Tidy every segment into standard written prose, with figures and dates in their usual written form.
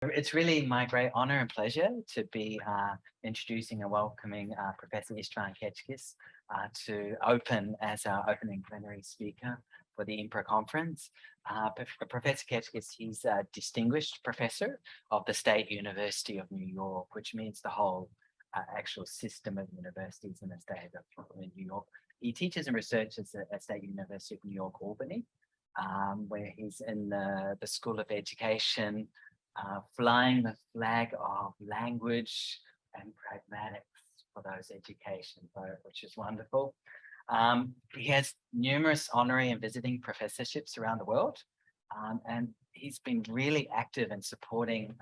It's really my great honor and pleasure to be introducing and welcoming Professor István Kecskés to open as our opening plenary speaker for the INPRA conference. Professor Kecskés, he's a distinguished professor of the State University of New York, which means the whole actual system of universities in the state of New York. He teaches and researches at State University of New York, Albany, where he's in the School of Education, flying the flag of language and pragmatics for those education, which is wonderful. He has numerous honorary and visiting professorships around the world, and he's been really active in supporting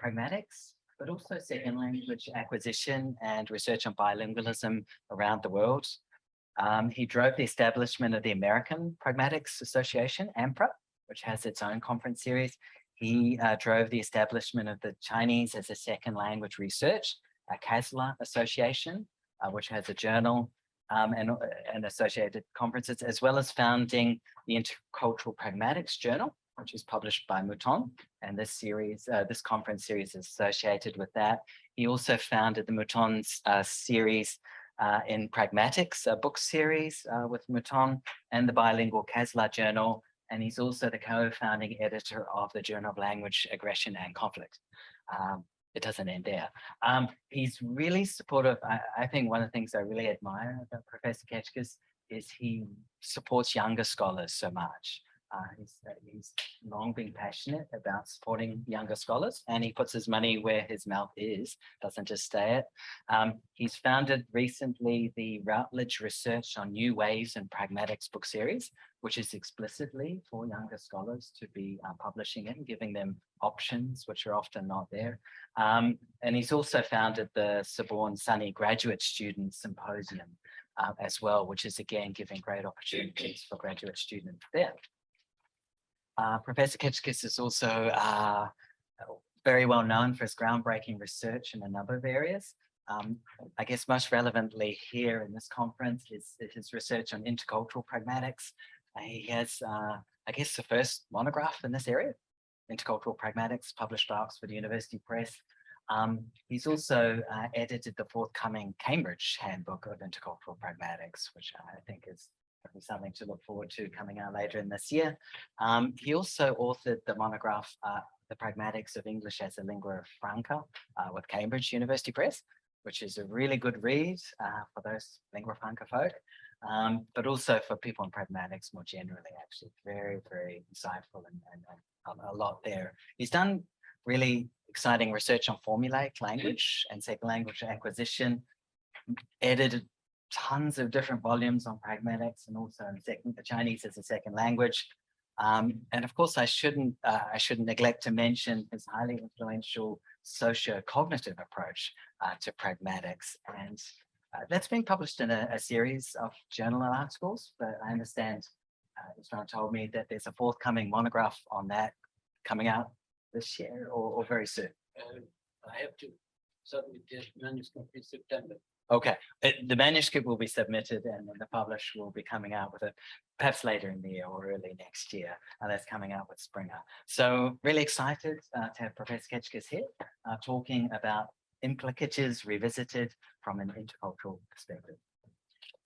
pragmatics, but also second language acquisition and research on bilingualism around the world. He drove the establishment of the American Pragmatics Association, INPRA, which has its own conference series. He drove the establishment of the Chinese as a second language research, CASLA Association, which has a journal and associated conferences, as well as founding the Intercultural Pragmatics Journal, which is published by Mouton. And this series, this conference series is associated with that. He also founded the Mouton's series in Pragmatics, a book series with Mouton, and the bilingual CASLA Journal. And he's also the co-founding editor of the Journal of Language, Aggression and Conflict. It doesn't end there. He's really supportive. I think one of the things I really admire about Professor Kecskés is he supports younger scholars so much. He's long been passionate about supporting younger scholars, and he puts his money where his mouth is, doesn't just stay it. He's founded recently the Routledge Research on New Waves and Pragmatics book series, which is explicitly for younger scholars to be publishing it and giving them options, which are often not there. And he's also founded the Sorbonne SUNY Graduate Student Symposium as well, which is again giving great opportunities for graduate students there. Professor Kecskés is also very well known for his groundbreaking research in a number of areas. I guess most relevantly here in this conference is his research on intercultural pragmatics. He has, I guess, the first monograph in this area, Intercultural Pragmatics, published by Oxford University Press. He's also edited the forthcoming Cambridge Handbook of Intercultural Pragmatics, which I think is something to look forward to coming out later in this year. He also authored the monograph, The Pragmatics of English as a Lingua Franca with Cambridge University Press, which is a really good read for those lingua franca folk, but also for people in pragmatics more generally, actually very, very insightful and a lot there. He's done really exciting research on formulaic language and second language acquisition, edited tons of different volumes on pragmatics and also in the Chinese as a second language. And of course, I shouldn't neglect to mention his highly influential socio-cognitive approach to pragmatics. And that's been published in a series of journal articles, but I understand István told me that there's a forthcoming monograph on that coming out this year or very soon. I have to submit this manuscript in September. Okay, the manuscript will be submitted and then the publish will be coming out with it perhaps later in the year or early next year. And that's coming out with Springer. So really excited to have Professor Kecskés here talking about Implicatures revisited from an intercultural perspective.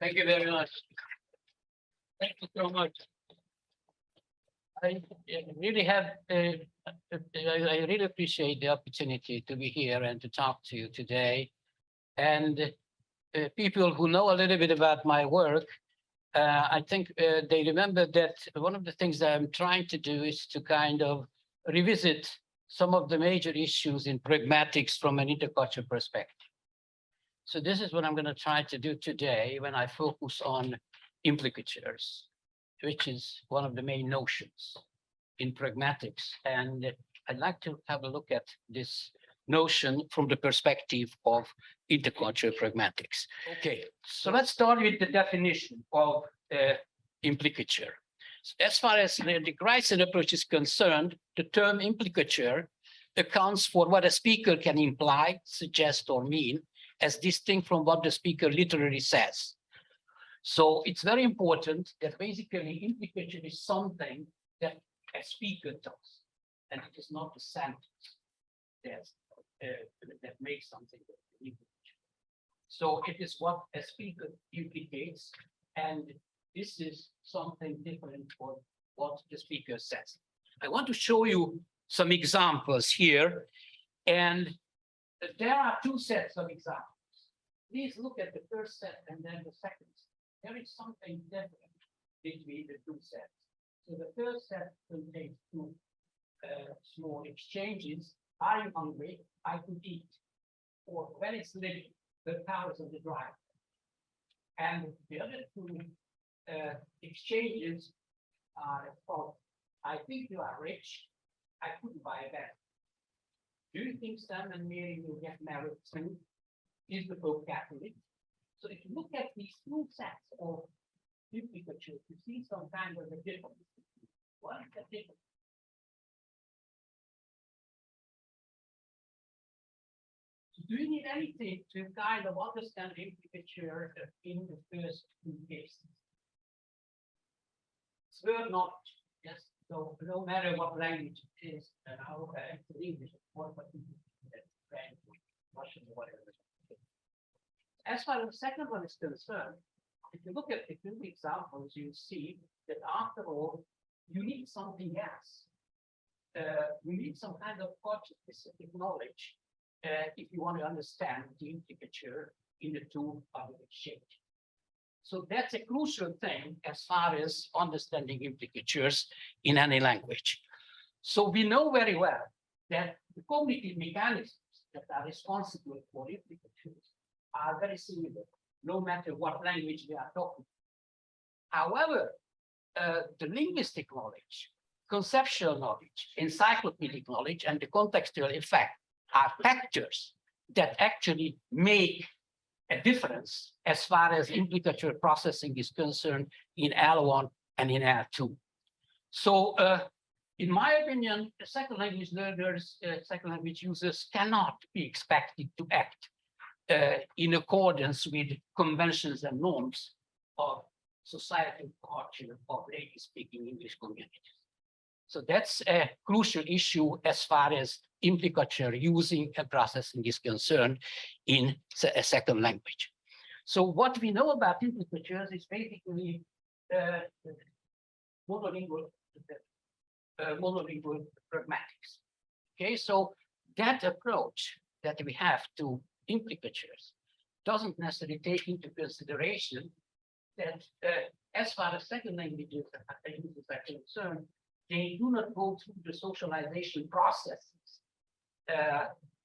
Thank you very much. Thank you so much. I really have, I really appreciate the opportunity to be here and to talk to you today. And people who know a little bit about my work, I think they remember that one of the things that I'm trying to do is to kind of revisit some of the major issues in pragmatics from an intercultural perspective. So this is what I'm going to try to do today when I focus on implicatures, which is one of the main notions in pragmatics. And I'd like to have a look at this notion from the perspective of intercultural pragmatics. Okay, so let's start with the definition of implicature. As far as the Grayson approach is concerned, the term implicature accounts for what a speaker can imply, suggest, or mean, as distinct from what the speaker literally says. So it's very important that basically implication is something that a speaker does, and it is not a sentence. that makes something implicature. So it is what a speaker implicates, and this is something different from what the speaker says. I want to show you some examples here, and there are two sets of examples. Please look at the first set and then the second set. There is something different between the two sets. So the first set contains two small exchanges. Are you hungry? I could eat. Or when it's living, the powers of the driver. And the other two exchanges are, oh, I think you are rich. I couldn't buy a bed. Do you think Sam and Mary will get married soon? Is the Pope Catholic? So if you look at these two sets of implicatures, you see some kind of a difference. What is the difference? So do you need anything to kind of understand implicature in the first two cases? It's word knowledge, yes. So no matter what language it is, and how it's English, what French, Russian, whatever. As far as the second one is concerned, if you look at the two examples, you see that after all, you need something else. You need some kind of project-specific knowledge if you want to understand the implicature in the two other exchanges. So that's a crucial thing as far as understanding implicatures in any language. So we know very well that the cognitive mechanisms that are responsible for implicatures are very similar, no matter what language we are talking. However, the linguistic knowledge, conceptual knowledge, encyclopedic knowledge, and the contextual effect are factors that actually make a difference as far as implicature processing is concerned in L1 and in L2. So in my opinion, the second language learners, second language users cannot be expected to act in accordance with conventions and norms of societal culture of native-speaking English communities. So that's a crucial issue as far as implicature using and processing is concerned in a second language. So what we know about implicatures is basically monolingual pragmatics. Okay, so that approach that we have to implicatures doesn't necessarily take into consideration that as far as second languages are concerned, they do not go through the socialization processes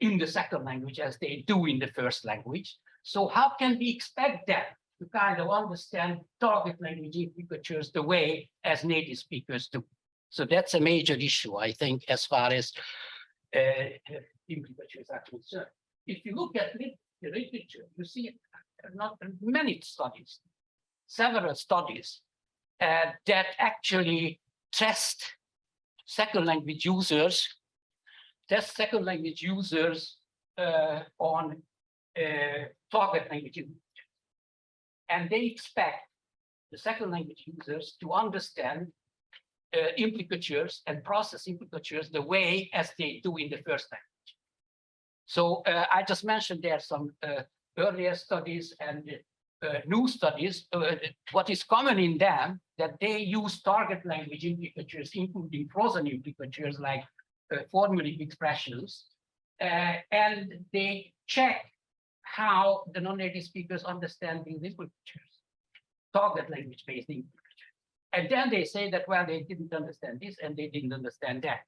in the second language as they do in the first language. So how can we expect them to kind of understand target language implicatures the way as native speakers do? So that's a major issue, I think, as far as implicatures are concerned. If you look at the literature, you see not many studies, several studies that actually test second language users, on target language implicatures. And they expect the second language users to understand implicatures and process implicatures the way as they do in the first language. So I just mentioned there some earlier studies and new studies. What is common in them that they use target language implicatures, including frozen implicatures like formulaic expressions, and they check how the non-native speakers understand these implicatures, target language-based implicatures. And then they say that, well, they didn't understand this and they didn't understand that.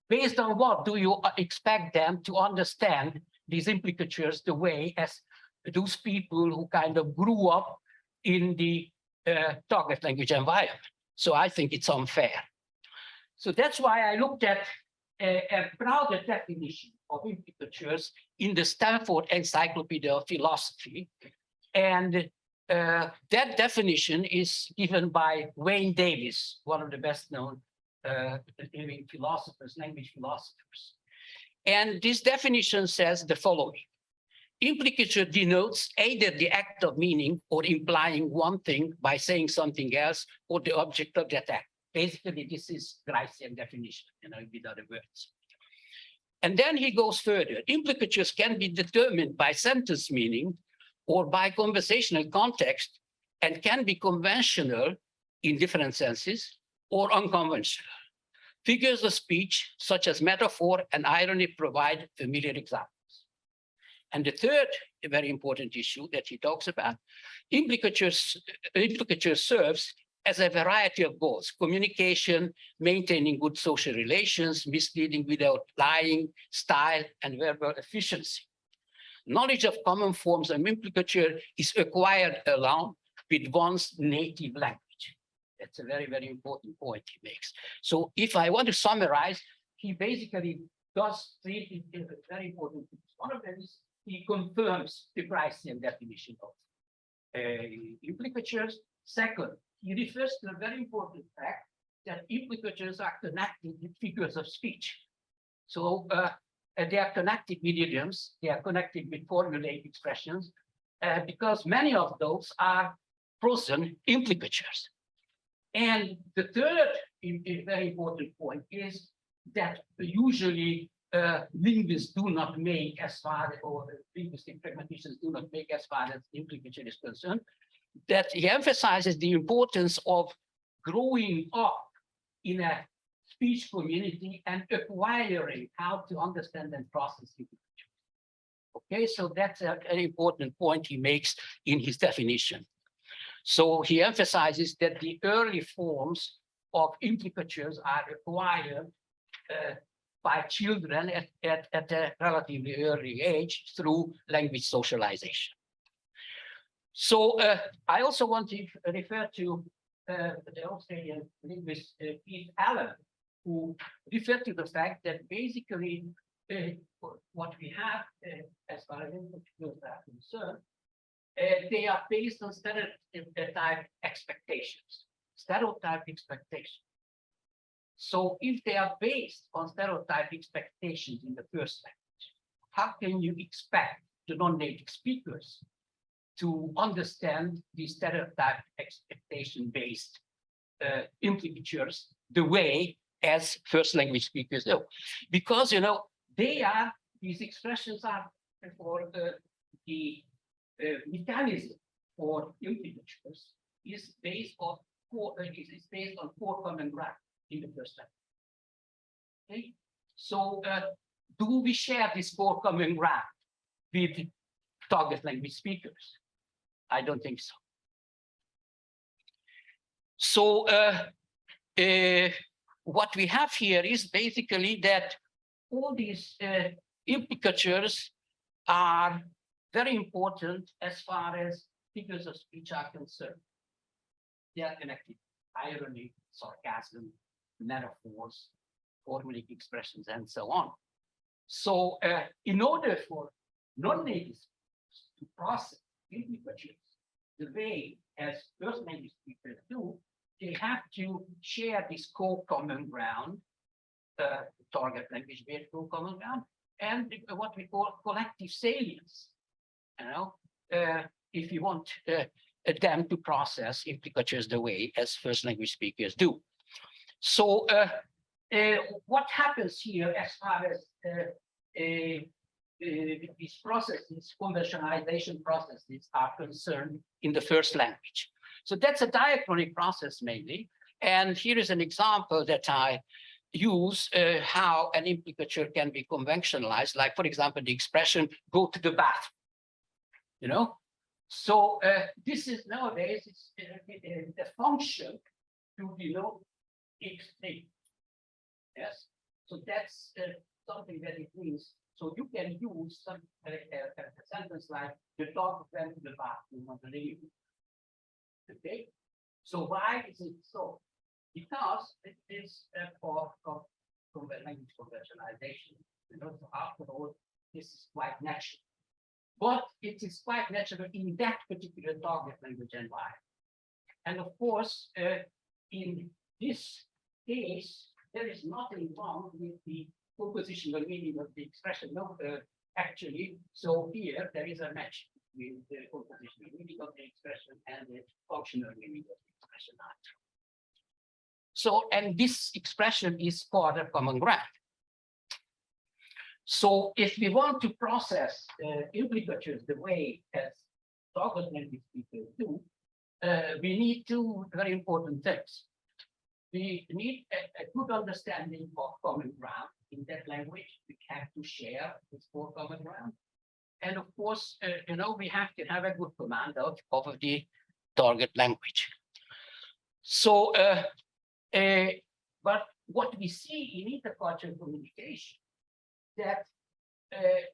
Based on what do you expect them to understand these implicatures the way as those people who kind of grew up in the target language environment? So I think it's unfair. So that's why I looked at a broader definition of implicatures in the Stanford Encyclopedia of Philosophy. And that definition is given by Wayne Davis, one of the best known living philosophers, language philosophers. And this definition says the following: implicature denotes either the act of meaning or implying one thing by saying something else or the object of that act. Basically, this is Gricean definition, with other words. And then he goes further. Implicatures can be determined by sentence meaning or by conversational context and can be conventional in different senses or unconventional. Figures of speech, such as metaphor and irony, provide familiar examples. And the third very important issue that he talks about, implicature serves as a variety of goals: communication, maintaining good social relations, misleading without lying, style, and verbal efficiency. Knowledge of common forms of implicature is acquired along with one's native language. That's a very, very important point he makes. So if I want to summarize, he basically does three very important things. One of them is he confirms the Pricean definition of implicatures. Second, he refers to a very important fact that implicatures are connected with figures of speech. So they are connected with idioms, they are connected with formulaic expressions, because many of those are frozen implicatures. And the third very important point is that usually linguists do not make as far, or linguistic pragmaticians do not make as far as implicature is concerned, that he emphasizes the importance of growing up in a speech community and acquiring how to understand and process implicature. Okay, so that's an important point he makes in his definition. So he emphasizes that the early forms of implicatures are acquired by children at a relatively early age through language socialization. So I also want to refer to the Australian linguist Keith Allen, who referred to the fact that basically what we have as far as implicatures are concerned, they are based on stereotype expectations. Stereotype expectations. So if they are based on stereotype expectations in the first language, how can you expect the non-native speakers to understand the stereotype expectation-based implicatures the way as first language speakers do? Because, you know, these expressions are for the mechanism for implicatures is based on four common ground in the first language. Okay, so do we share this four common ground with target language speakers? I don't think so. So what we have here is basically that all these implicatures are very important as far as figures of speech are concerned. They are connected: irony, sarcasm, metaphors, formulaic expressions, and so on. So in order for non-native speakers to process implicatures the way as first language speakers do, they have to share this co-common ground, target language-based co-common ground, and what we call collective salience. You know, if you want them to process implicatures the way as first language speakers do. So what happens here as far as these processes, conventionalization processes, are concerned in the first language? So that's a diachronic process mainly. And here is an example that I use how an implicature can be conventionalized, like, for example, the expression "go to the bath." You know, so this is nowadays it's the function to denote extreme. Yes, so that's something that it means. So you can use some a sentence like "the dog went to the bathroom on the living room." Okay, so why is it so? Because it is a part of language conventionalization. You know, so after all, this is quite natural. But it is quite natural in that particular target language environment. And of course, in this case, there is nothing wrong with the compositional meaning of the expression. No, actually, so here there is a match between the compositional meaning of the expression and the functional meaning of the expression. So, and this expression is part of common ground. So if we want to process implicatures the way as target language speakers do, we need two very important things. We need a good understanding of common ground in that language. We have to share this core common ground. And of course, we have to have a good command of the target language. So, but what we see in intercultural communication, that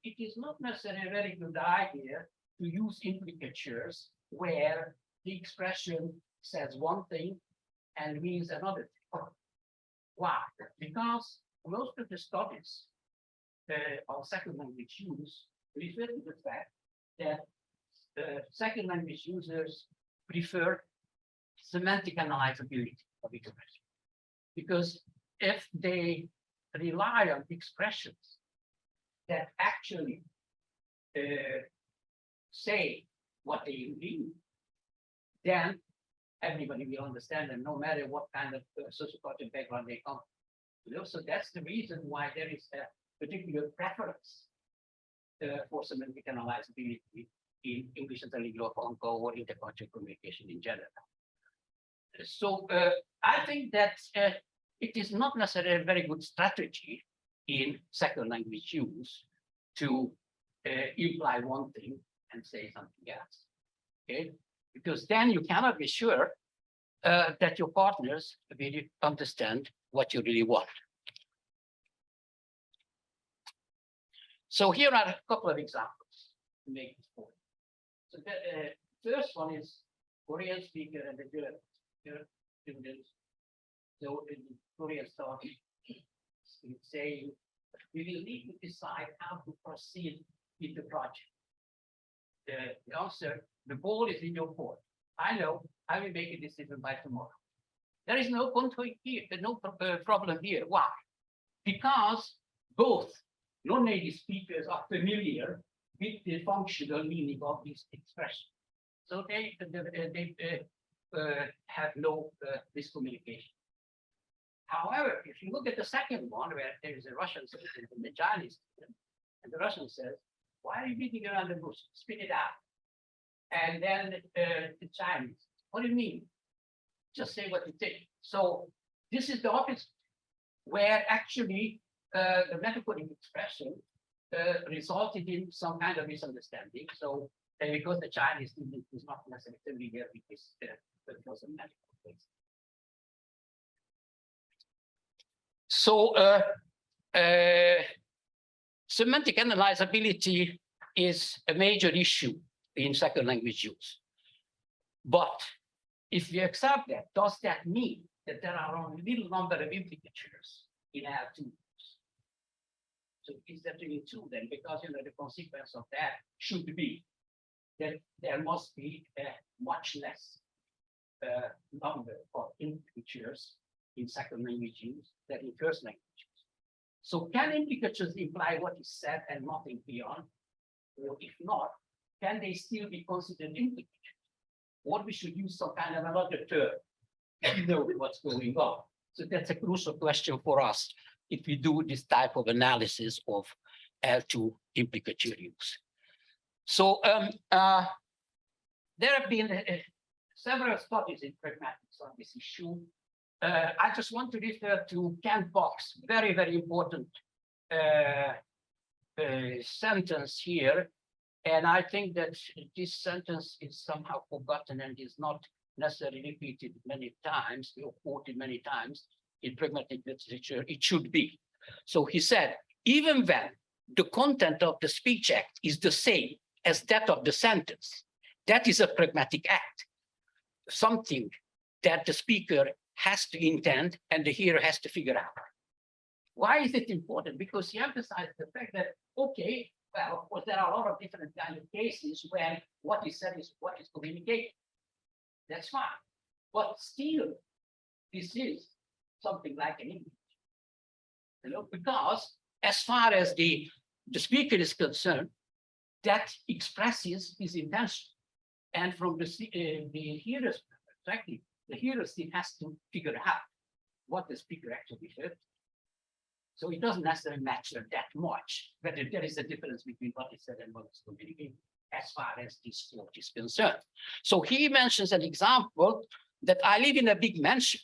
it is not necessarily a very good idea to use implicatures where the expression says one thing and means another thing. Why? Because most of the studies of second language use refer to the fact that second language users prefer semantic analyzability of expression. Because if they rely on expressions that actually say what they mean, then everybody will understand them, no matter what kind of sociocultural background they come. So that's the reason why there is a particular preference for semantic analyzability in English as a language of Onco or intercultural communication in general. So I think that it is not necessarily a very good strategy in second language use to imply one thing and say something else. Okay, because then you cannot be sure that your partners really understand what you really want. So here are a couple of examples to make this point. So the first one is Korean speaker and the German students. So in Korean stuff, it's saying we will need to decide how to proceed with the project. The answer, the ball is in your court. I know, I will make a decision by tomorrow. There is no conflict here, no problem here. Why? Because both non-native speakers are familiar with the functional meaning of this expression. So they have no miscommunication. However, if you look at the second one, where there is a Russian student and the Chinese student, and the Russian says, why are you beating around the bush? Spit it out. And then the Chinese, what do you mean? Just say what you think. So this is the opposite, where actually the metaphoric expression resulted in some kind of misunderstanding. So because the Chinese student is not necessarily familiar with this, but it was a metaphor case. So semantic analyzability is a major issue in second language use. But if we accept that, does that mean that there are only a little number of implicatures in our tools? So is that really true then? Because the consequence of that should be that there must be a much less number of implicatures in second language use than in first language use. So can implicatures imply what is said and nothing beyond? Or if not, can they still be considered implicatures? Or we should use some kind of another term to know what's going on. So that's a crucial question for us if we do this type of analysis of L2 implicature use. So there have been several studies in Pragmatics on this issue. I just want to refer to Ken Fox, very, very important sentence here. And I think that this sentence is somehow forgotten and is not necessarily repeated many times or quoted many times in pragmatic literature. It should be. So he said, even when the content of the speech act is the same as that of the sentence, that is a pragmatic act, something that the speaker has to intend and the hearer has to figure out. Why is it important? Because he emphasized the fact that, okay, well, of course, there are a lot of different kinds of cases where what is said is what is communicated. That's fine. But still, this is something like an English. Because as far as the speaker is concerned, that expresses his intention. And from the hearer's perspective, the hearer still has to figure out what the speaker actually said. So it doesn't necessarily matter that much whether there is a difference between what is said and what is communicated as far as this quote is concerned. So he mentions an example that I live in a big mansion.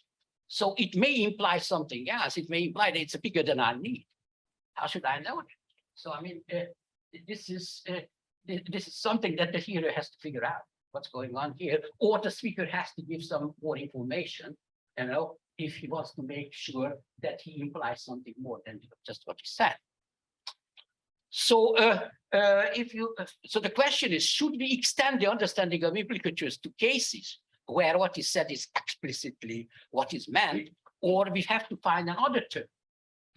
So it may imply something else. It may imply that it's bigger than I need. How should I know it? So I mean, this is something that the hearer has to figure out what's going on here, or the speaker has to give some more information, you know, if he wants to make sure that he implies something more than just what he said. So so the question is, should we extend the understanding of implicatures to cases where what is said is explicitly what is meant, or we have to find another term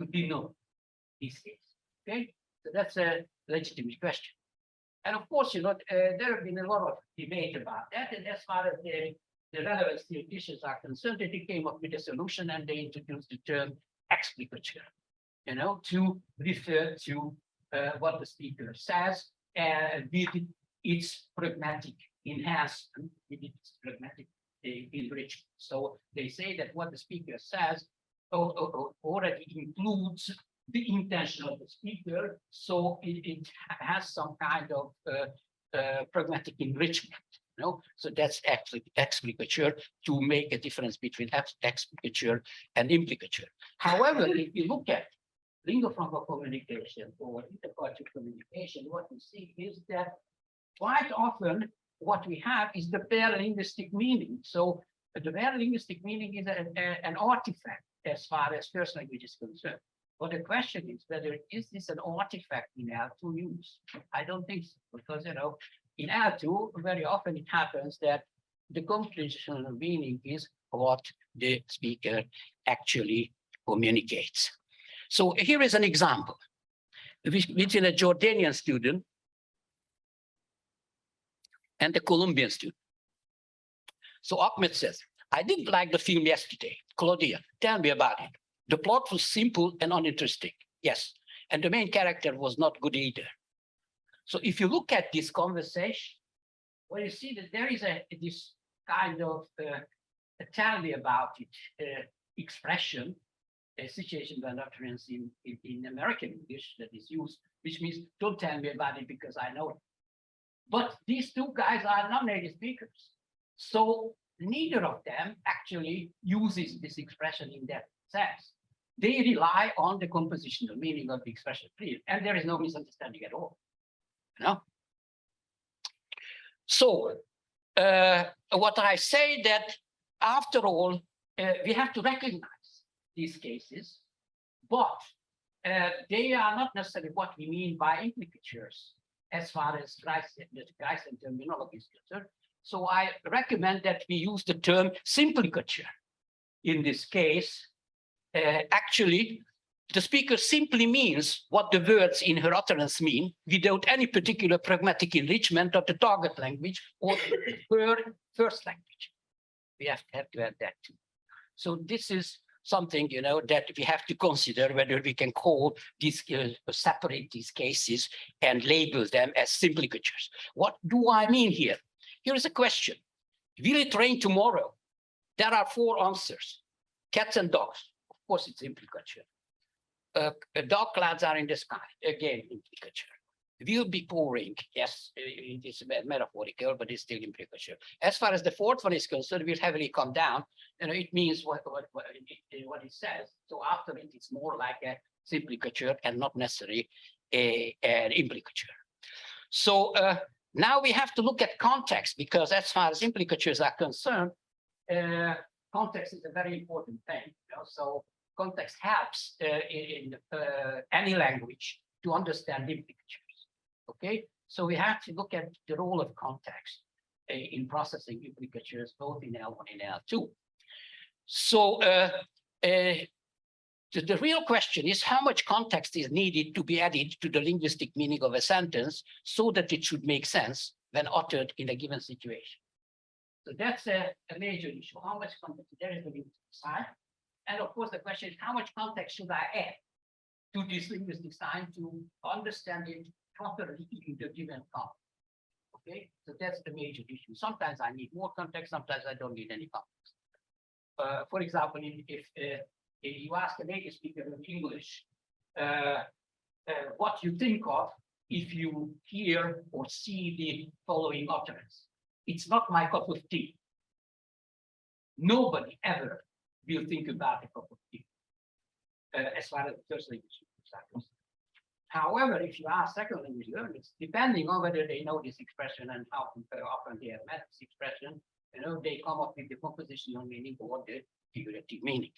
to denote these cases? Okay, so that's a legitimate question. And of course, you know, there have been a lot of debate about that. And as far as the relevant theoreticians are concerned, they came up with a solution and they introduced the term explicature, you know, to refer to what the speaker says with its pragmatic enhancement, with its pragmatic enrichment. So they say that what the speaker says already includes the intention of the speaker, so it has some kind of pragmatic enrichment. You know? So that's explicature, to make a difference between explicature and implicature. However, if you look at lingua franca communication or intercultural communication, what we see is that quite often what we have is the bare linguistic meaning. So the bare linguistic meaning is an artifact as far as first language is concerned. But the question is whether is this an artifact in L2 use? I don't think so, because you know, in L2, very often it happens that the compositional meaning is what the speaker actually communicates. So here is an example between a Jordanian student and a Colombian student. So Ahmed says, I didn't like the film yesterday. Claudia, tell me about it. The plot was simple and uninteresting. Yes. And the main character was not good either. So if you look at this conversation, well, you see that there is this kind of tell me about it expression, a situation by utterance in American English that is used, which means don't tell me about it because I know it. But these two guys are not native speakers. So neither of them actually uses this expression in that sense. They rely on the compositional meaning of the expression, and there is no misunderstanding at all. You know? So what I say that after all, we have to recognize these cases, but they are not necessarily what we mean by implicatures as far as the Greichen terminology is concerned. So I recommend that we use the term simplicature. In this case, actually, the speaker simply means what the words in her utterance mean without any particular pragmatic enrichment of the target language or her first language. We have to add that too. So this is something, you know, that we have to consider whether we can call these, separate these cases and label them as simplicatures. What do I mean here? Here is a question. Will it rain tomorrow? There are 4 answers. Cats and dogs. Of course, it's implicature. Dog clouds are in the sky. Again, implicature. Will be pouring. Yes, it is metaphorical, but it's still implicature. As far as the 4th one is concerned, will heavily come down. You know, it means what it says. So after it, it's more like a simplicature and not necessarily an implicature. So now we have to look at context, because as far as implicatures are concerned, context is a very important thing. You know? So context helps in any language to understand implicatures. Okay, so we have to look at the role of context in processing implicatures, both in L1 and L2. So the real question is how much context is needed to be added to the linguistic meaning of a sentence so that it should make sense when uttered in a given situation. So that's a major issue. How much context there is the sign? And of course, the question is how much context should I add to this linguistic sign to understand it properly in the given context? Okay, so that's the major issue. Sometimes I need more context, sometimes I don't need any context. For example, if you ask a native speaker of English what you think of if you hear or see the following utterance. It's not my cup of tea. Nobody ever will think about a cup of tea, as far as the first language is concerned. However, if you ask second language learners, depending on whether they know this expression and how often they have met this expression, they come up with the compositional meaning or the figurative meaning.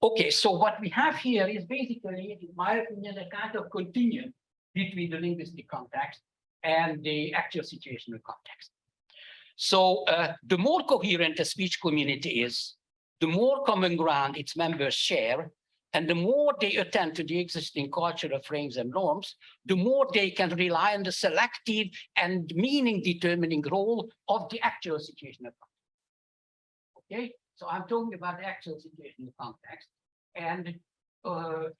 Okay, so what we have here is basically, in my opinion, a kind of continuum between the linguistic context and the actual situational context. So the more coherent a speech community is, the more common ground its members share, and the more they attend to the existing cultural frames and norms, the more they can rely on the selective and meaning-determining role of the actual situational context. Okay, so I'm talking about the actual situational context. And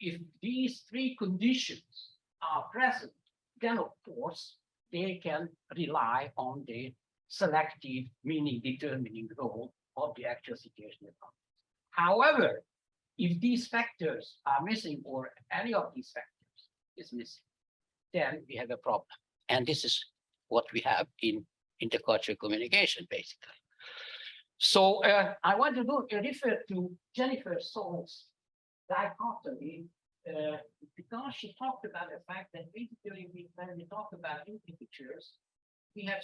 if these three conditions are present, then of course, they can rely on the selective meaning-determining role of the actual situational context. However, if these factors are missing or any of these factors is missing, then we have a problem. And this is what we have in intercultural communication, basically. So I want to refer to Jennifer Saul's dichotomy because she talked about the fact that basically when we talk about implicatures, we have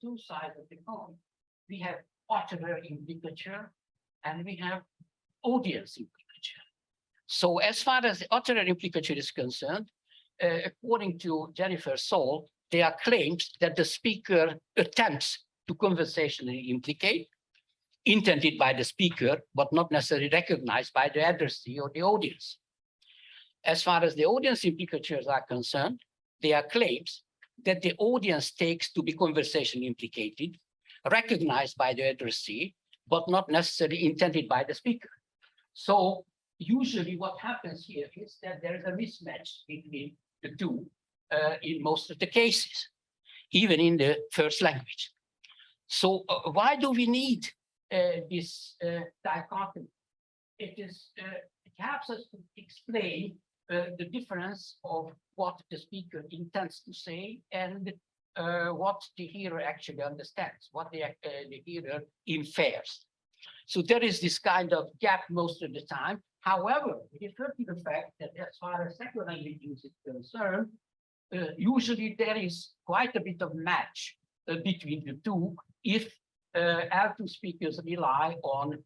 two sides of the coin. We have utterer implicature and we have audience implicature. So as far as the utterer implicature is concerned, according to Jennifer Saul, there are claims that the speaker attempts to conversationally implicate, intended by the speaker, but not necessarily recognized by the addressee or the audience. As far as the audience implicatures are concerned, there are claims that the audience takes to be conversationally implicated, recognized by the addressee, but not necessarily intended by the speaker. So usually what happens here is that there is a mismatch between the two in most of the cases, even in the first language. So why do we need this dichotomy? It helps us to explain the difference of what the speaker intends to say and what the hearer actually understands, what the hearer infers. So there is this kind of gap most of the time. However, we refer to the fact that as far as second language use is concerned, usually there is quite a bit of match between the two if L2 speakers rely on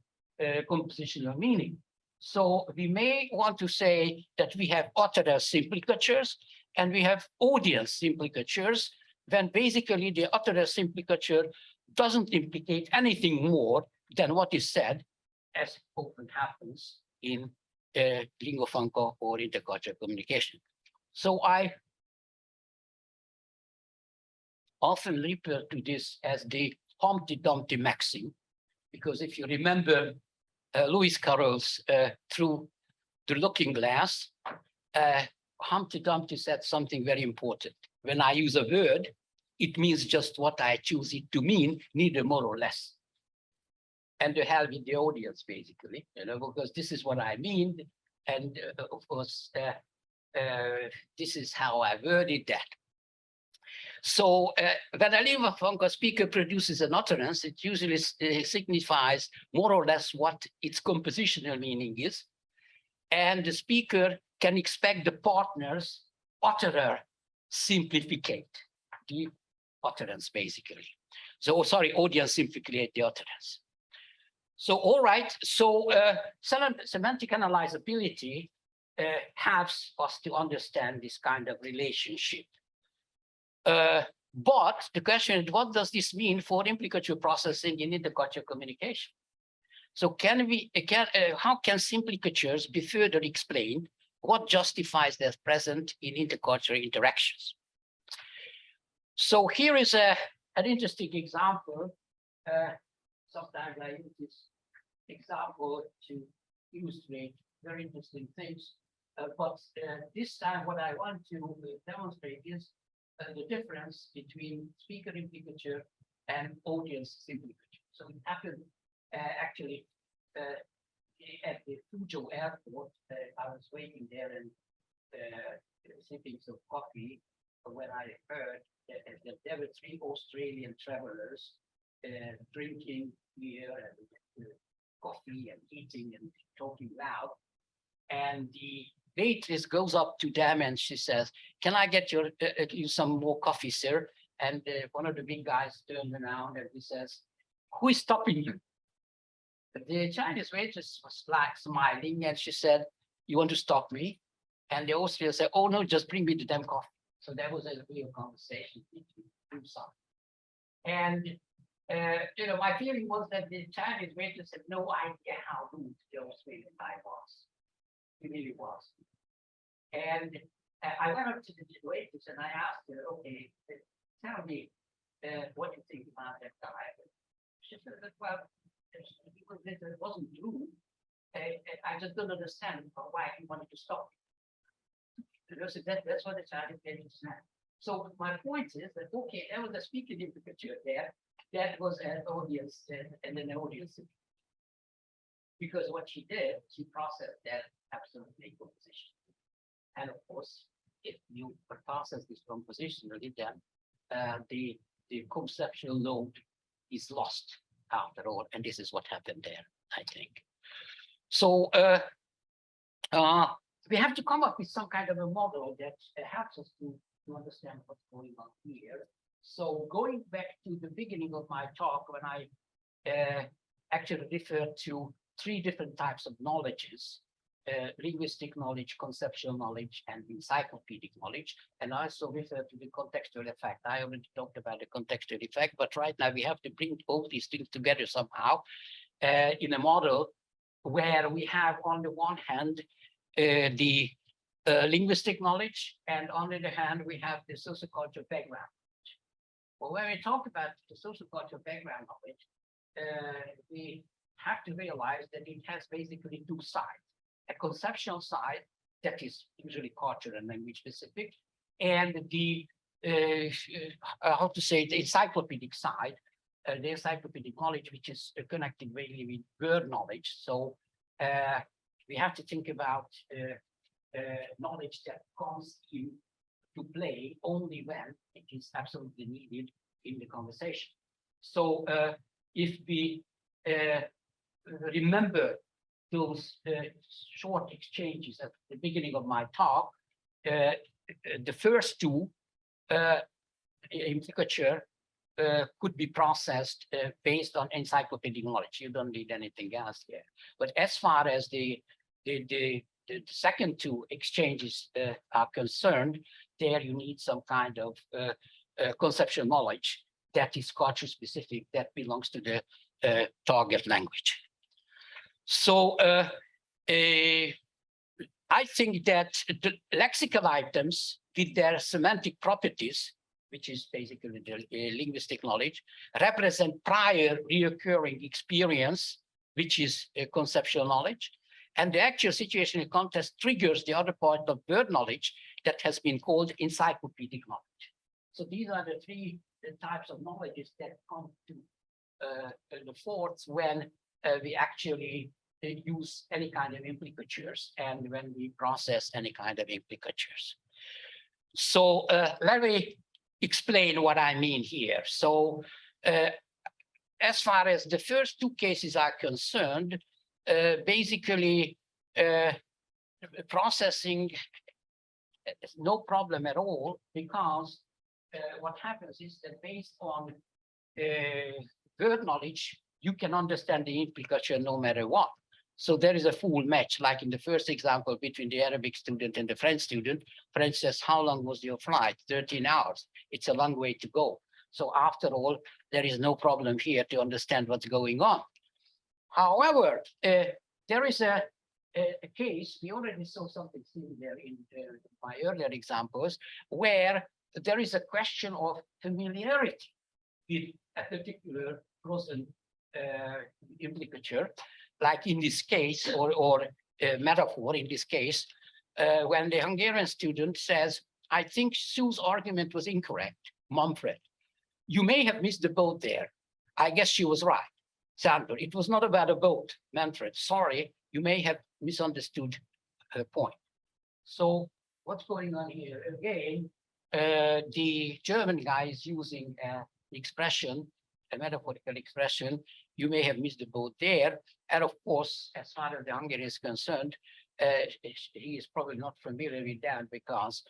compositional meaning. So we may want to say that we have utterer implicatures and we have audience implicatures, when basically the utterer implicature doesn't implicate anything more than what is said, as often happens in lingua franca or intercultural communication. So I often refer to this as the Humpty Dumpty maxim, because if you remember Lewis Carroll's Through the Looking Glass, Humpty Dumpty said something very important. When I use a word, it means just what I choose it to mean, neither more or less. And to hell with the audience, basically, because this is what I mean. And of course, this is how I worded that. So when a lingua franca speaker produces an utterance, it usually signifies more or less what its compositional meaning is. And the speaker can expect the partner's utterer simplificate the utterance, basically. So, sorry, audience simplificate the utterance. So, all right, so semantic analyzability helps us to understand this kind of relationship. But the question is, what does this mean for implicature processing in intercultural communication? So how can simplicatures be further explained? What justifies their presence in intercultural interactions? So here is an interesting example. Sometimes I use this example to illustrate very interesting things. But this time what I want to demonstrate is the difference between speaker implicature and audience implicature. So it happened actually at the Fuzhou airport, I was waiting there and sipping some coffee when I heard that there were 3 Australian travelers drinking beer and coffee and eating and talking loud. And the waitress goes up to them and she says, "Can I get you some more coffee, sir?" And one of the big guys turned around and he says, "Who is stopping you?" The Chinese waitress was like smiling and she said, "You want to stop me?" And the Australian said, "Oh no, just bring me the damn coffee." So there was a real conversation between two sides. And my feeling was that the Chinese waitress had no idea how rude the Australian guy was. He really was. And I went up to the waitress and I asked her, "Okay, tell me what you think about that guy." She said, "Well, it wasn't rude. I just don't understand why he wanted to stop." That's what the Chinese waitress said. So my point is that, okay, there was a speaking implicature there. That was an audience and an audience. Because what she did, she processed that absolutely composition. And of course, if you process this compositionally, then the conceptual load is lost after all. And this is what happened there, I think. So we have to come up with some kind of a model that helps us to understand what's going on here. So going back to the beginning of my talk, when I actually referred to 3 different types of knowledges, linguistic knowledge, conceptual knowledge, and encyclopedic knowledge, and I also referred to the contextual effect. I already talked about the contextual effect, but right now we have to bring all these things together somehow in a model where we have, on the one hand, the linguistic knowledge, and on the other hand, we have the sociocultural background. Well, when we talk about the sociocultural background knowledge, we have to realize that it has basically 2 sides. A conceptual side that is usually cultural and language specific, and the how to say, the encyclopedic side, the encyclopedic knowledge, which is connected really with word knowledge. So we have to think about knowledge that comes into play only when it is absolutely needed in the conversation. So if we remember those short exchanges at the beginning of my talk, the first 2, implicature, could be processed based on encyclopedic knowledge. You don't need anything else here. But as far as the second 2 exchanges are concerned, there you need some kind of conceptual knowledge that is culture specific, that belongs to the target language. So I think that the lexical items with their semantic properties, which is basically the linguistic knowledge, represent prior reoccurring experience, which is conceptual knowledge. And the actual situation in context triggers the other part of word knowledge that has been called encyclopedic knowledge. So these are the 3 types of knowledges that come to the fore when we actually use any kind of implicatures and when we process any kind of implicatures. So let me explain what I mean here. So as far as the first 2 cases are concerned, basically processing is no problem at all, because what happens is that based on word knowledge, you can understand the implicature no matter what. So there is a full match, like in the first example between the Arabic student and the French student. French says, "How long was your flight?" 13 hours. It's a long way to go. So after all, there is no problem here to understand what's going on. However, there is a case, we already saw something similar in my earlier examples, where there is a question of familiarity with a particular frozen implicature, like in this case, or metaphor in this case, when the Hungarian student says, "I think Sue's argument was incorrect, Manfred. You may have missed the boat there. I guess she was right. Sandro, it was not about a boat, Manfred. Sorry, you may have misunderstood the point. So what's going on here? Again, the German guy is using an expression, a metaphorical expression. You may have missed the boat there. And of course, as far as the Hungarian is concerned, he is probably not familiar with that because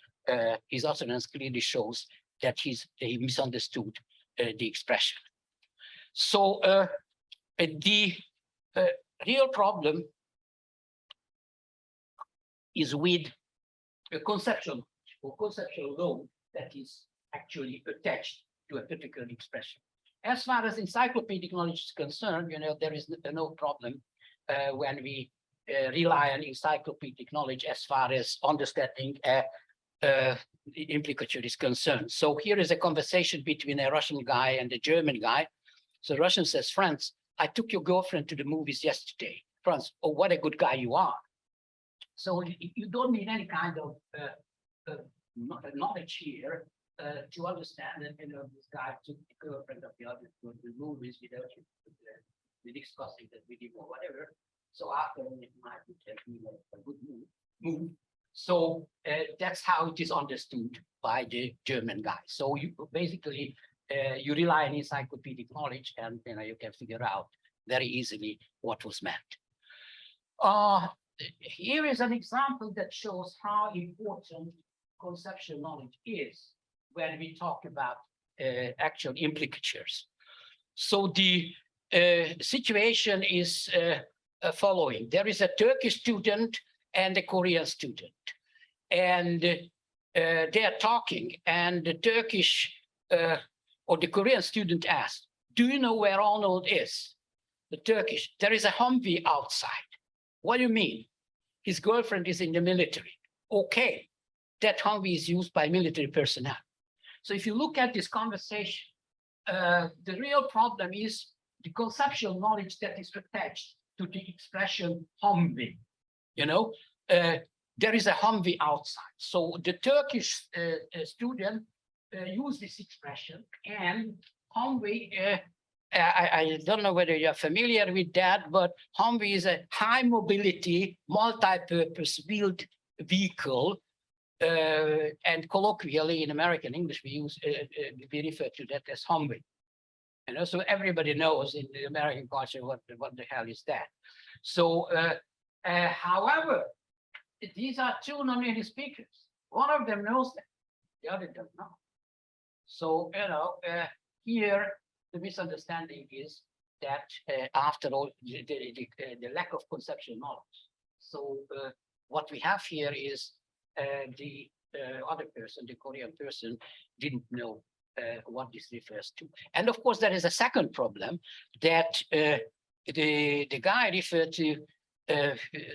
his utterance clearly shows that he misunderstood the expression. So the real problem is with a conceptual law that is actually attached to a particular expression. As far as encyclopedic knowledge is concerned, there is no problem when we rely on encyclopedic knowledge as far as understanding the implicature is concerned. So here is a conversation between a Russian guy and a German guy. So Russian says, "Franz, I took your girlfriend to the movies yesterday." Franz, "Oh, what a good guy you are." So you don't need any kind of knowledge here to understand that this guy took the girlfriend of the other to the movies without discussing that with him or whatever. So after it might be a good move. So that's how it is understood by the German guy. So you basically you rely on encyclopedic knowledge, and you can figure out very easily what was meant. Here is an example that shows how important conceptual knowledge is when we talk about actual implicatures. So the situation is following. There is a Turkish student and a Korean student, and they are talking, and the Turkish or the Korean student asks, "Do you know where Arnold is?" The Turkish, "There is a Humvee outside." "What do you mean?" "His girlfriend is in the military." "Okay, that Humvee is used by military personnel." So if you look at this conversation, the real problem is the conceptual knowledge that is attached to the expression Humvee. There is a Humvee outside. So the Turkish student used this expression, and Humvee, I don't know whether you're familiar with that, but Humvee is a high mobility, multi-purpose wheeled vehicle. And colloquially in American English, we refer to that as Humvee. So everybody knows in the American culture what the hell is that. So, however, these are two non-native speakers. One of them knows that, the other does not. So, here the misunderstanding is that after all, the lack of conceptual knowledge. So what we have here is the other person, the Korean person, didn't know what this refers to. And of course, there is a second problem that the guy referred to.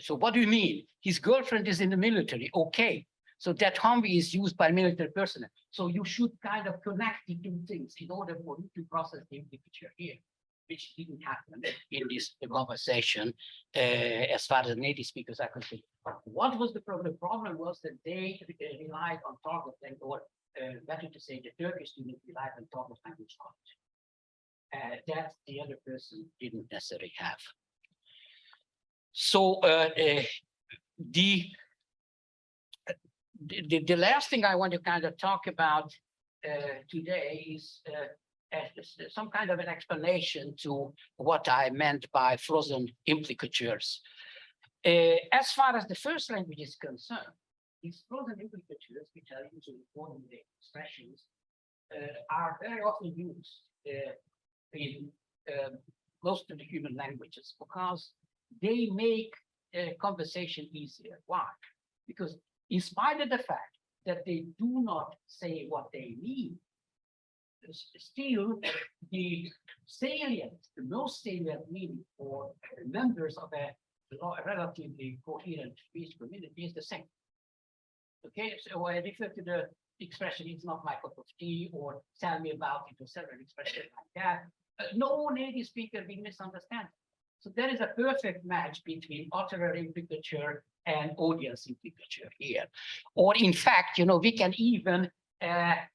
So what do you mean? His girlfriend is in the military. Okay. So that Humvee is used by military personnel. So you should kind of connect the two things in order for you to process the picture here, which didn't happen in this conversation as far as native speakers are concerned. What was the problem? The problem was that they relied on target language, or better to say, the Turkish students relied on target language knowledge. That the other person didn't necessarily have. So the last thing I want to kind of talk about today is some kind of an explanation to what I meant by frozen implicatures. As far as the first language is concerned, these frozen implicatures, which are usually forming the expressions, are very often used in most of the human languages because they make conversation easier. Why? Because in spite of the fact that they do not say what they mean, still the most salient meaning for members of a relatively coherent speech community is the same. Okay, so I refer to the expression, "It's not my cup of tea," or "Tell me about it," or several expressions like that. No native speaker will misunderstand. So there is a perfect match between utterer implicature and audience implicature here. Or in fact, we can even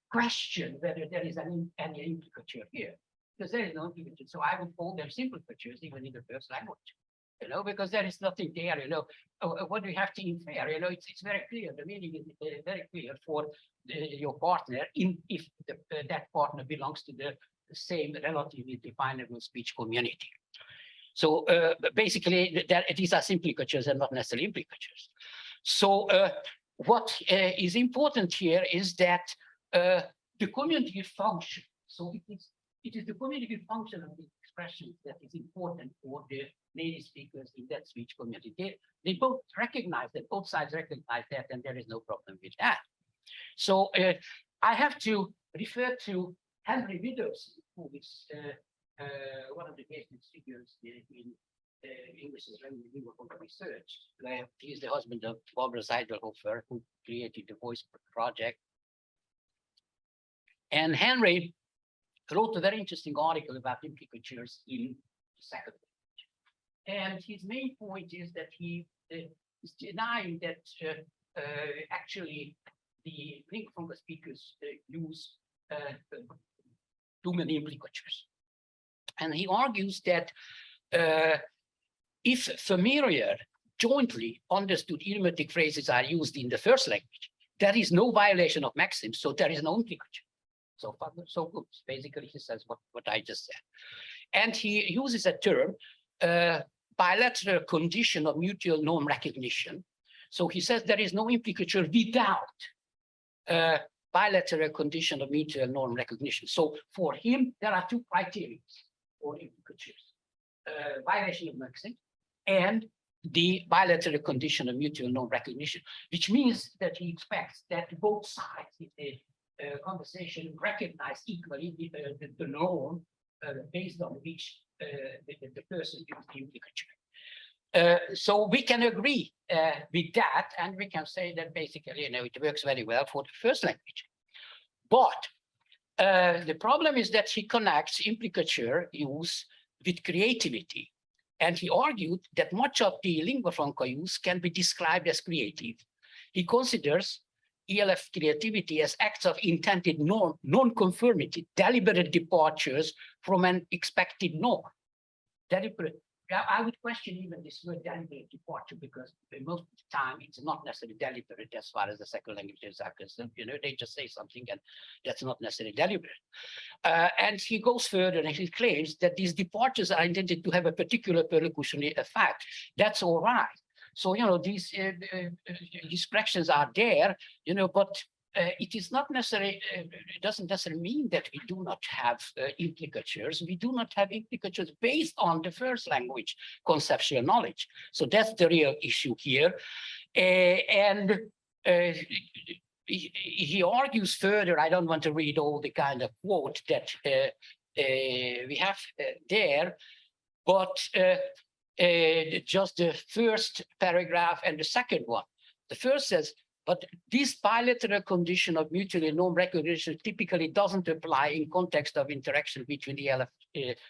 question whether there is any implicature here, because there is no implicature. So I would call them simplicatures even in the first language. you know, because there is nothing there, you know. What do we have to infer? You know, it's very clear. The meaning is very clear for your partner if that partner belongs to the same relatively definable speech community. So basically, these are implicatures and not necessarily implicatures. So what is important here is that the community function. So it is the community function of the expressions that is important for the native speakers in that speech community. They both recognize that, both sides recognize that, and there is no problem with that. So I have to refer to Henry Widdowson, who is one of the basic figures in English as language research. He is the husband of Barbara Zeidelhofer, who created the Voice Project. And Henry wrote a very interesting article about implicatures in the second language. And his main point is that he is denying that actually the lingua franca speakers use too many implicatures. And he argues that if familiar, jointly understood idiomatic phrases are used in the first language, there is no violation of maxims, so there is no implicature. So far, so good. Basically, he says what I just said. And he uses a term, bilateral condition of mutual norm recognition. So he says there is no implicature without bilateral condition of mutual norm recognition. So for him, there are two criteria for implicatures: violation of maxim and the bilateral condition of mutual norm recognition, which means that he expects that both sides in the conversation recognize equally the norm based on which the person used the implicature. So we can agree with that, and we can say that basically, you know, it works very well for the first language. But the problem is that he connects implicature use with creativity. And he argued that much of the lingua franca use can be described as creative. He considers ELF creativity as acts of intended norm, non-conformity, deliberate departures from an expected norm. Deliberate. I would question even this word deliberate departure, because most of the time it's not necessarily deliberate as far as the second languages are concerned. You know, they just say something and that's not necessarily deliberate. And he goes further and he claims that these departures are intended to have a particular perlocutionary effect. That's all right. So, you know, these expressions are there, you know, but it is not necessarily, it doesn't necessarily mean that we do not have implicatures. We do not have implicatures based on the first language conceptual knowledge. So that's the real issue here. And he argues further, I don't want to read all the kind of quote that we have there, but just the first paragraph and the second one. The first says, but this bilateral condition of mutual norm recognition typically doesn't apply in context of interaction between the ELF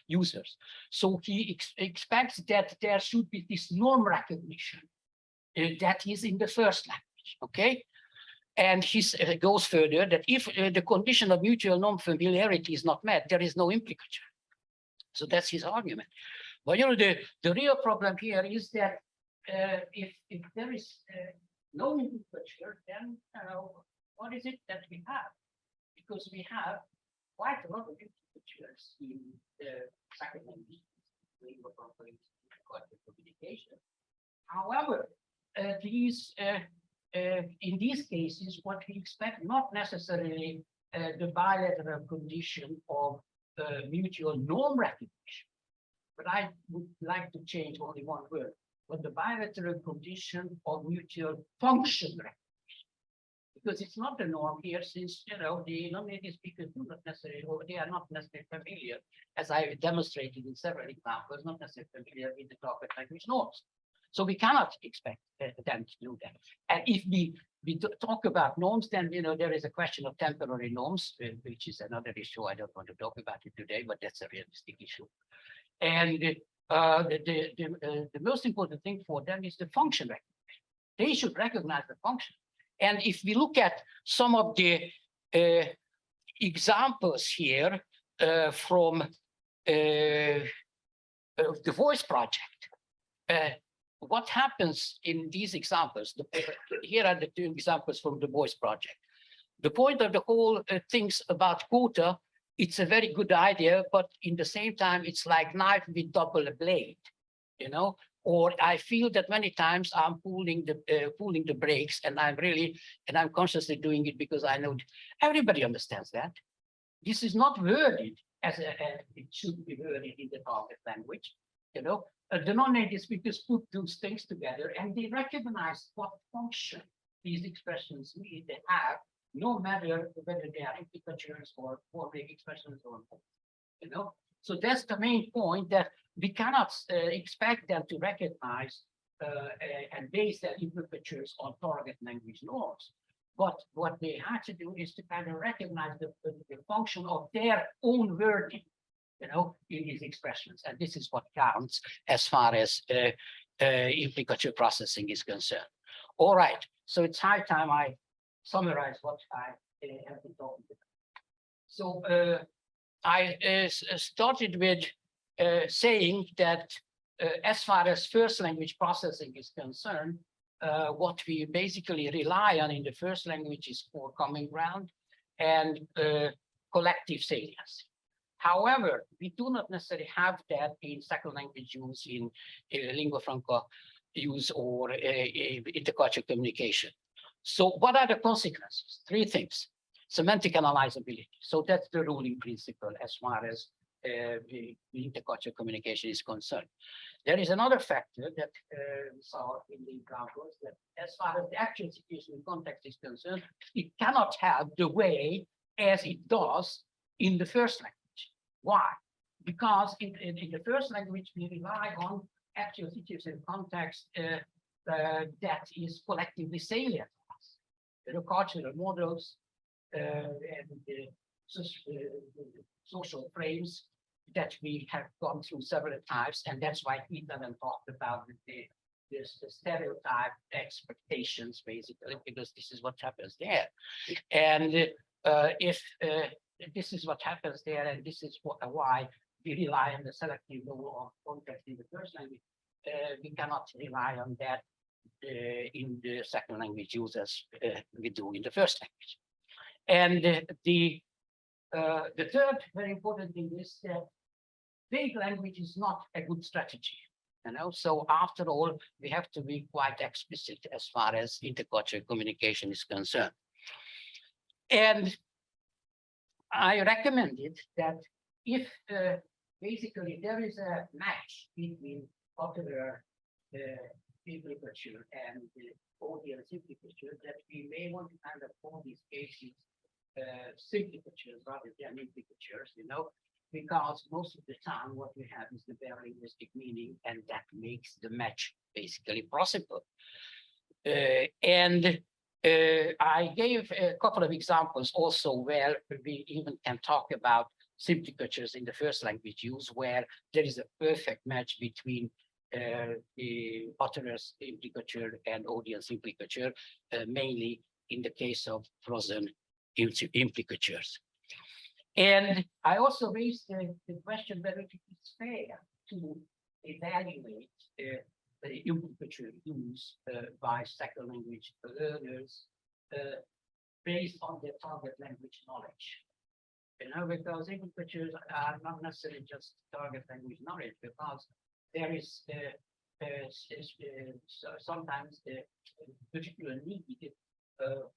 users. So he expects that there should be this norm recognition that is in the first language, okay? And he goes further that if the condition of mutual norm familiarity is not met, there is no implicature. So that's his argument. But you know, the real problem here is that if there is no implicature, then what is it that we have? Because we have quite a lot of implicatures in the second language communication. However, in these cases, what we expect not necessarily the bilateral condition of mutual norm recognition, but I would like to change only one word, but the bilateral condition of mutual function recognition. Because it's not the norm here, since you know the non-native speakers do not necessarily, or they are not necessarily familiar, as I demonstrated in several examples, not necessarily familiar with the target language norms. So we cannot expect them to do that. And if we talk about norms, then you know there is a question of temporary norms, which is another issue. I don't want to talk about it today, but that's a realistic issue. And the most important thing for them is the function recognition. They should recognize the function. And if we look at some of the examples here from the Voice Project, what happens in these examples? Here are the two examples from the Boys Project. The point of the whole things about quota, it's a very good idea, but in the same time, it's like knife with double blade, you know. Or I feel that many times I'm pulling the brakes, and I'm consciously doing it because I know everybody understands that. This is not worded as it should be worded in the target language, you know. The non-native speakers put those things together and they recognize what function these expressions need to have, no matter whether they are implicatures or forming expressions or not, you know. So that's the main point, that we cannot expect them to recognize and base their implicatures on target language norms. But what they have to do is to kind of recognize the function of their own wording, you know, in these expressions. And this is what counts as far as implicature processing is concerned. All right, so it's high time I summarize what I have been talking about. So I started with saying that as far as first language processing is concerned, what we basically rely on in the first language is core common ground and collective salience. However, we do not necessarily have that in second language use, in lingua franca use, or intercultural communication. So what are the consequences? Three things. Semantic analyzability. So that's the ruling principle as far as the intercultural communication is concerned. There is another factor that we saw in the examples, that as far as the actual situation and context is concerned, it cannot have the way as it does in the first language. Why? Because in the first language, we rely on actual situation and context that is collectively salient to us. The cultural models and the social frames that we have gone through several times, and that's why Ethan talked about the stereotype expectations, basically, because this is what happens there. And if this is what happens there, and this is why we rely on the selective level of context in the first language, we cannot rely on that in the second language use as we do in the first language. And the third very important thing is that vague language is not a good strategy, you know. So after all, we have to be quite explicit as far as intercultural communication is concerned. And I recommended that if basically there is a match between popular implicature and the audience implicature, that we may want to kind of call these cases simplicatures rather than implicatures, you know, because most of the time what we have is the bare linguistic meaning, and that makes the match basically possible. And I gave a couple of examples also where we even can talk about simplicatures in the first language use, where there is a perfect match between the utterers implicature and audience implicature, mainly in the case of frozen implicatures. And I also raised the question whether it is fair to evaluate the implicature use by second language learners based on their target language knowledge. You know, because implicatures are not necessarily just target language knowledge, because there is sometimes a particular need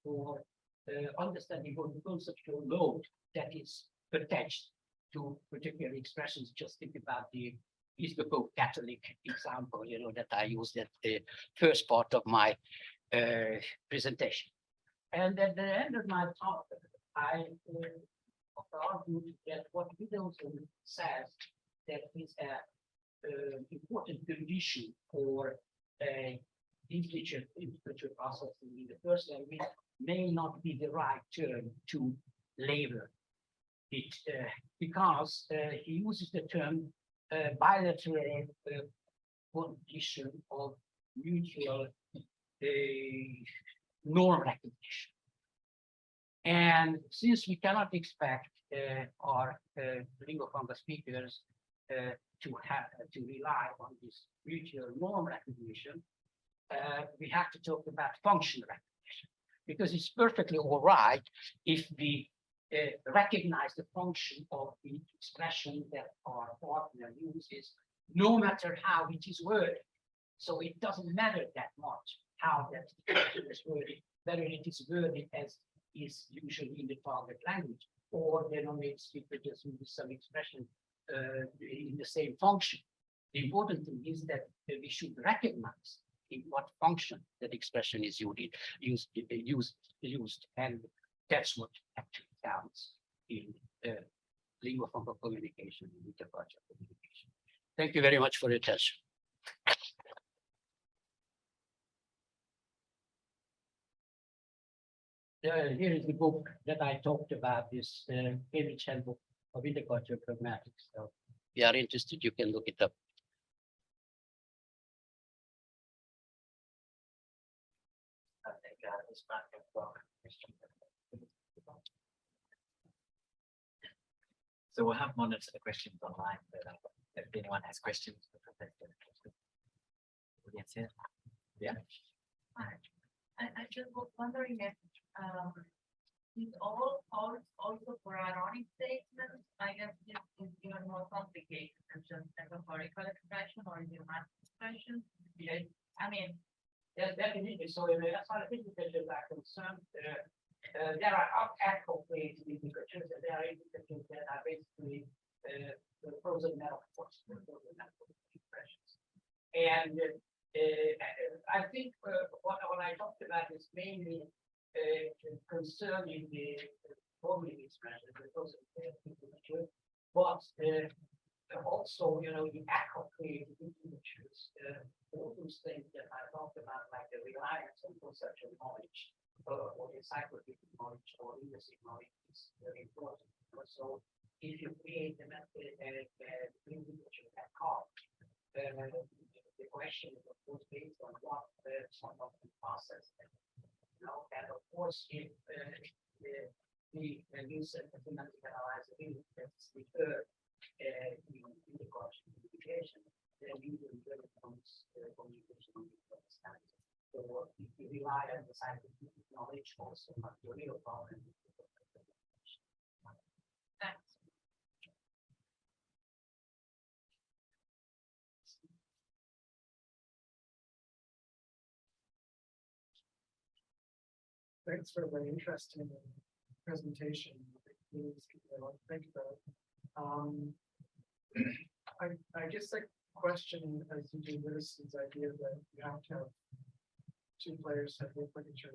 for understanding of the conceptual load that is attached to particular expressions. Just think about the Episcopal Catholic example, you know, that I used at the first part of my presentation. And at the end of my talk, I argued that what Middleton says that is an important condition for implicate processing in the first language may not be the right term to label it, because he uses the term bilateral condition of mutual norm recognition. And since we cannot expect our lingua franca speakers to rely on this mutual norm recognition, we have to talk about function recognition, because it's perfectly all right if we recognize the function of the expression that our partner uses, no matter how it is worded. So it doesn't matter that much how that expression is worded, whether it is worded as is usually in the target language, or the non-native speaker just uses some expression in the same function. The important thing is that we should recognize in what function that expression is used, and that's what actually counts in lingua franca communication and intercultural communication. Thank you very much for your attention. Here is the book that I talked about, this Cambridge Handbook of Intercultural Pragmatics. So if you are interested, you can look it up. So we'll have monitor the questions online, but if anyone has questions for Professor, audience here. Yeah. Hi. I just was wondering if it's also for ironic statements. I guess this is even more complicated than just metaphorical expression or idiomatic expression. Yes, I mean, definitely. So as far as Implicatures are concerned, there are appropriate Implicatures, and there are Implicatures that are basically frozen metaphors, frozen metaphorical expressions. And I think what I talked about is mainly concerning the forming expression, the frozen Implicatures, but also, the appropriate Implicatures, all those things that I talked about, like the reliance on conceptual knowledge, or encyclopedic knowledge, or linguistic knowledge, is very important. So, if you create a method and Implicatures at cost, the question is, of course, based on what some of the process, and of course, if the use of semantic analysis that's referred in the question communication, then usually becomes communication on the understanding. So if you rely on the scientific knowledge, also not the real problem. thanks. Thanks for a very interesting presentation. Thank you, Bill. I guess the question, as you do this, is the idea that you have to have two players have the implicature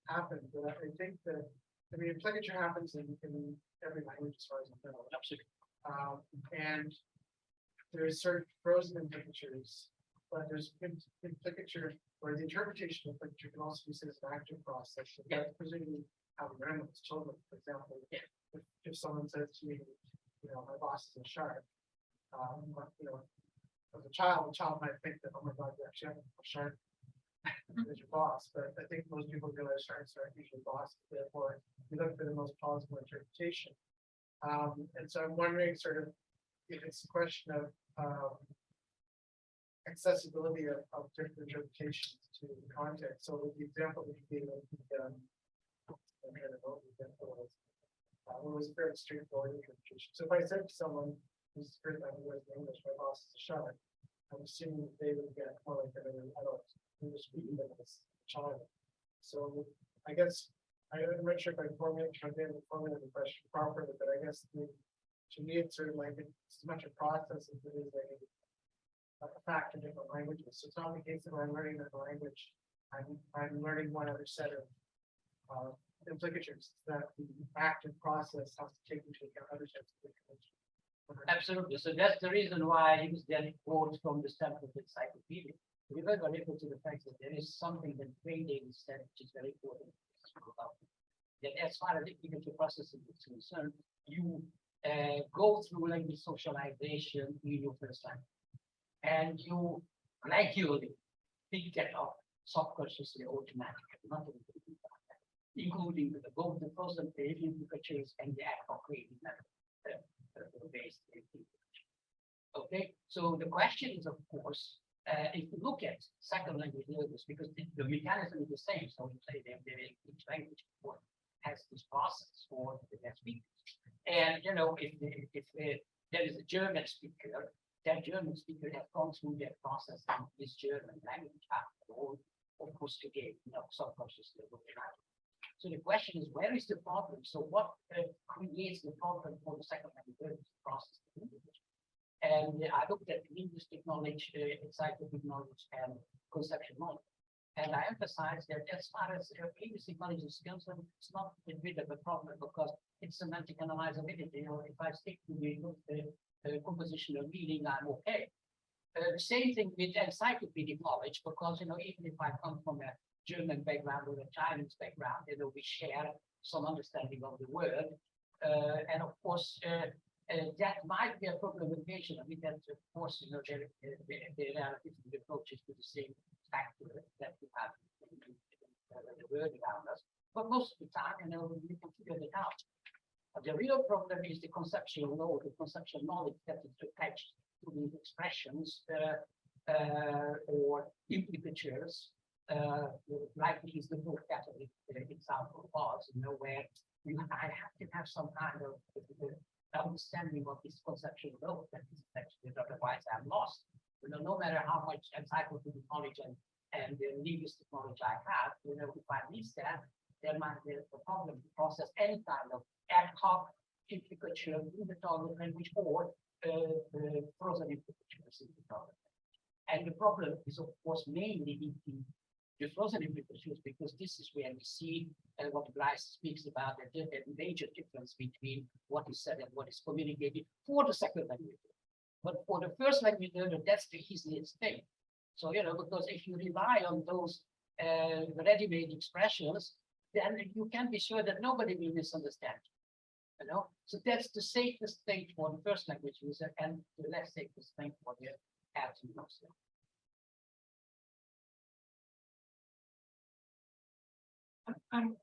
happen. But I think that implicature happens in every language as far as I know. Absolutely. And there's sort of frozen implicatures, but there's implicature where the interpretation of implicature can also be seen as an active process. So that's presumably how we learn with children, for example. Yeah. If someone says to me, my boss is a shark, as a child, the child might think that, oh my God, you actually have a shark as your boss. But I think most people realize sharks aren't usually bosses. Therefore, we look for the most plausible interpretation. And so I'm wondering sort of if it's a question of accessibility of different interpretations to the context. So with the example that you gave of it was a very straightforward interpretation. So if I said to someone who's first time was English, my boss is a shark, I'm assuming that they would get more like an adult English speaking than a child. So I guess I'm not sure if I formulated the question properly, but I guess to me it's sort of like it's as much a process as it is a fact in different languages. So it's not the case that I'm learning a language, I'm learning one other set of implicatures that the active process has to take into account other sets of information. Absolutely. So that's the reason why I use the quotes from the Stanford Encyclopedia. We very refer to the fact that there is something that David said, which is very important. That as far as the implicatory processing is concerned, you go through language socialization in your first language, and you gradually pick that up subconsciously, automatically, not including both the frozen implicatures and the appropriate based implicatures. Okay, so the question is, of course, if you look at second language learners, because the mechanism is the same, so you say that each language of course, has this process for the speakers. And you know, if there is a German speaker, that German speaker has gone through that process in this German language after all, of course, again, you know, subconsciously looking at it. So the question is, where is the problem? So what creates the problem for the second language process? And I looked at linguistic knowledge, encyclopedic knowledge, and conceptual knowledge. And I emphasize that as far as linguistic knowledge is concerned, it's not a bit of a problem because it's semantic analyzability. You know, if I stick to the compositional meaning, I'm okay. The same thing with encyclopedic knowledge, because you know, even if I come from a German background or a Chinese background, you know, we share some understanding of the word, and of course. That might be a problematization. I mean, that of course, you know, there are different approaches to the same factor that we have in the world around us. But most of the time, you know, we can figure it out. But the real problem is the conceptual knowledge, that is attached to these expressions or implicatures, like is the book Catholic example was, you know, where I have to have some kind of understanding of this conceptual growth that is actually, otherwise I'm lost. You know, no matter how much encyclopedic knowledge and linguistic knowledge I have, you know, if I miss that, there might be a problem to process any kind of ad hoc implicature in the target language or frozen implicatures in the target. And the problem is, of course, mainly in the frozen implicatures, because this is where we see what Bryce speaks about, the major difference between what is said and what is communicated for the second language. But for the first language, that's the easiest thing. So, you know, because if you rely on those ready-made expressions, then you can be sure that nobody will misunderstand. You know, so that's the safest thing for the first language user and the less safest thing for the acting user. I'm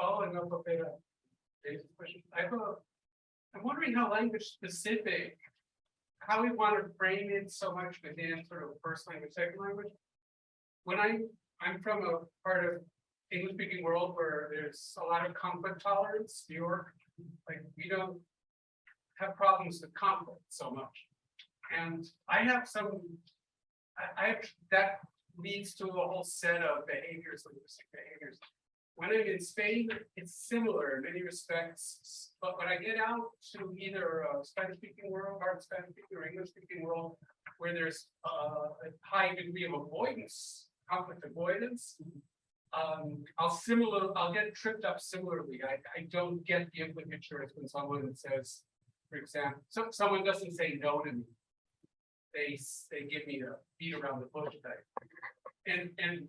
following up a bit on Dave's question. I'm wondering how language specific, how we want to frame it so much within sort of first language, second language. When I'm from a part of English speaking world where there's a lot of conflict tolerance, New York, like we don't have problems with conflict so much. And I have that leads to a whole set of behaviors, linguistic behaviors. When I'm in Spain, it's similar in many respects, but when I get out to either a Spanish-speaking world, hard Spanish-speaking or English-speaking world, where there's a high degree of avoidance, conflict avoidance, I'll get tripped up similarly. I don't get the implicatures when someone says, for example, someone doesn't say no to me. They give me a beat around the bush type. And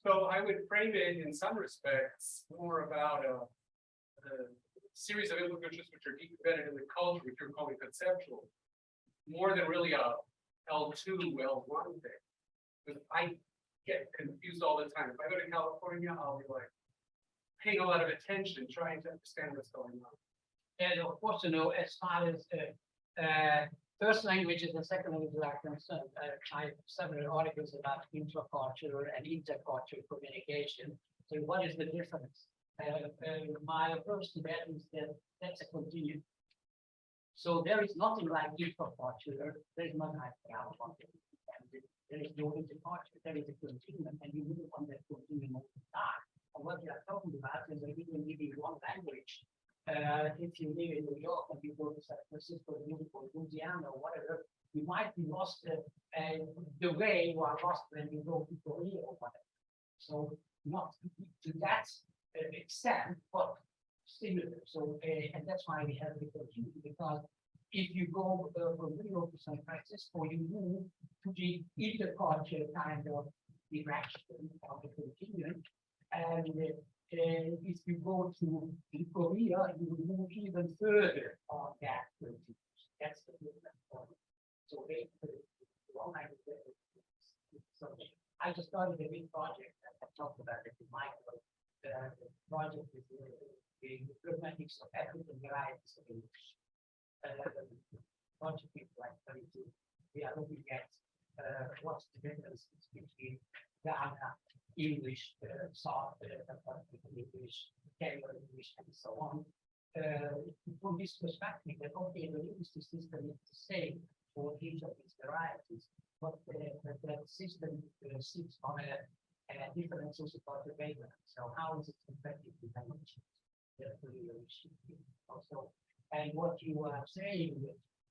so I would frame it in some respects more about a series of implicatures which are deep embedded in the culture, which you're calling conceptual, more than really a L2, L1 thing. Because I get confused all the time. If I go to California, I'll be like paying a lot of attention, trying to understand what's going on. And of course, you know, as far as first languages and second languages are concerned, I have several articles about intracultural and intercultural communication. So what is the difference? My approach to that is that that's a continuum. So there is nothing like intracultural, there is nothing like there is no intercultural, there is a continuum, and you move on that continuum all the time. And what we are talking about is that even living one language. If you live in New York and you go to San Francisco, Louisiana, or whatever, you might be lost the way you are lost when you go to Korea or whatever. So not to that extent, but similar. So and that's why we have the continuum, because if you go from New York to San Francisco, you move to the intercultural kind of direction of the continuum, and if you go to Korea, you will move even further on that. That's the difference. So I just started a big project that I talked about it in my book. The project is the Pragmatics of African varieties of English. bunch of people like 32. We are looking at what's the difference between Ghana, English, South, English, Kenya English, and so on. From this perspective, the okay, the linguistic system is the same for each of these varieties, but the system sits on a different social background. So how is it effective with language? Also, and what you are saying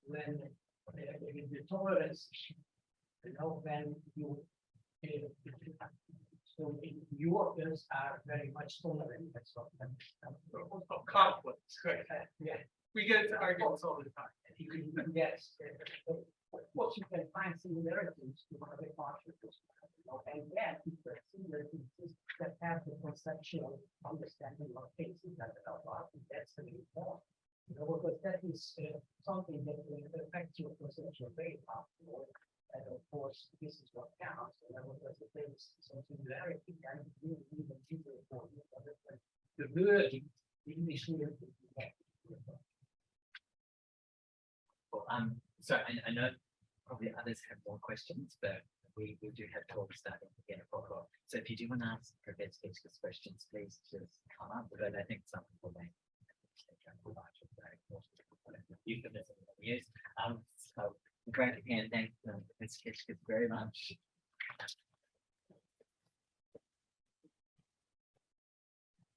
when the tolerance, when you so Europeans are very much tolerant. That's what Of conflicts, correct? yeah. We get into arguments all the time. Yes, of course, you can find similarities to other parts of this. And then the similarities that have the conceptual understanding of cases that are about, that's the main point. Because that is something that will affect your conceptual very powerful. And of course, this is what counts. And because if there is some similarity, and you even deeper for you, the wording, the English word. Well, so I know probably others have more questions, but we do have talks starting again at 4 o'clock. So if you do want to ask Professor Kecskés questions, please just come up. But I think some people may euphemism use. So great again, thank Professor Kecskés very much.